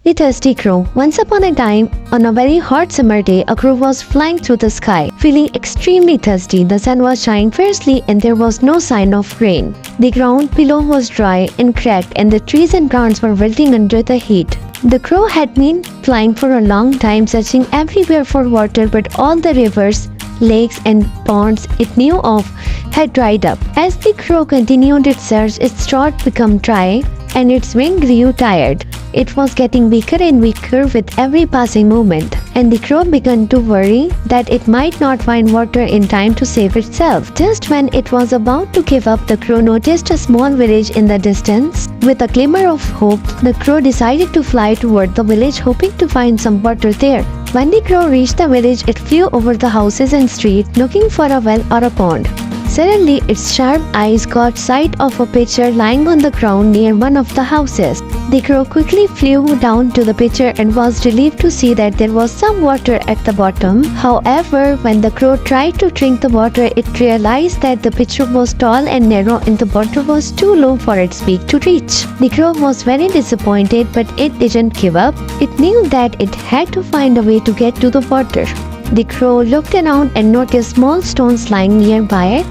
The Thirsty Crow. Once upon a time, on a very hot summer day, a crow was flying through the sky, feeling extremely thirsty. The sun was shining fiercely and there was no sign of rain. The ground below was dry and cracked and the trees and plants were wilting under the heat. The crow had been flying for a long time, searching everywhere for water, but all the rivers, lakes and ponds it knew of had dried up. As the crow continued its search, its throat became dry and its wing grew tired. It was getting weaker and weaker with every passing moment, and the crow began to worry that it might not find water in time to save itself. Just when it was about to give up, the crow noticed a small village in the distance. With a glimmer of hope, the crow decided to fly toward the village, hoping to find some water there. When the crow reached the village, it flew over the houses and streets, looking for a well or a pond. Suddenly, its sharp eyes caught sight of a pitcher lying on the ground near one of the houses. The crow quickly flew down to the pitcher and was relieved to see that there was some water at the bottom. However, when the crow tried to drink the water, it realized that the pitcher was tall and narrow and the water was too low for its beak to reach. The crow was very disappointed, but it didn't give up. It knew that it had to find a way to get to the water. The crow looked around and noticed small stones lying nearby.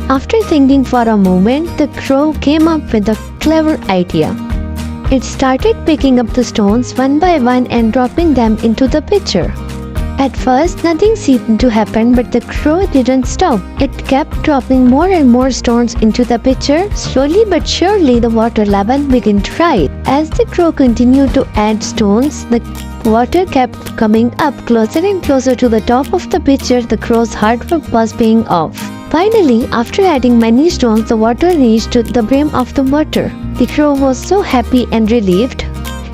After thinking for a moment, the crow came up with a clever idea. It started picking up the stones one by one and dropping them into the pitcher. At first, nothing seemed to happen, but the crow didn't stop. It kept dropping more and more stones into the pitcher. Slowly but surely, the water level began to rise. As the crow continued to add stones, the water kept coming up closer and closer to the top of the pitcher. The crow's hard work was paying off. Finally, after adding many stones, the water reached to the brim of the water. The crow was so happy and relieved.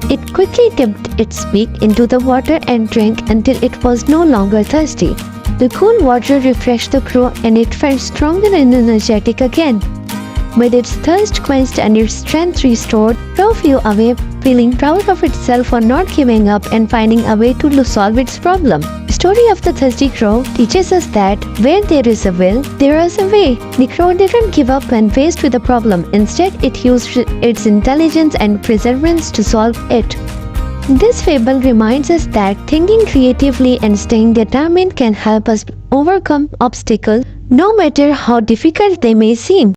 It quickly dipped its beak into the water and drank until it was no longer thirsty. The cool water refreshed the crow and it felt stronger and energetic again. With its thirst quenched and its strength restored, the crow flew away, feeling proud of itself for not giving up and finding a way to solve its problem. The story of the Thirsty Crow teaches us that where there is a will, there is a way. The crow didn't give up when faced with a problem. Instead, it used its intelligence and perseverance to solve it. This fable reminds us that thinking creatively and staying determined can help us overcome obstacles, no matter how difficult they may seem.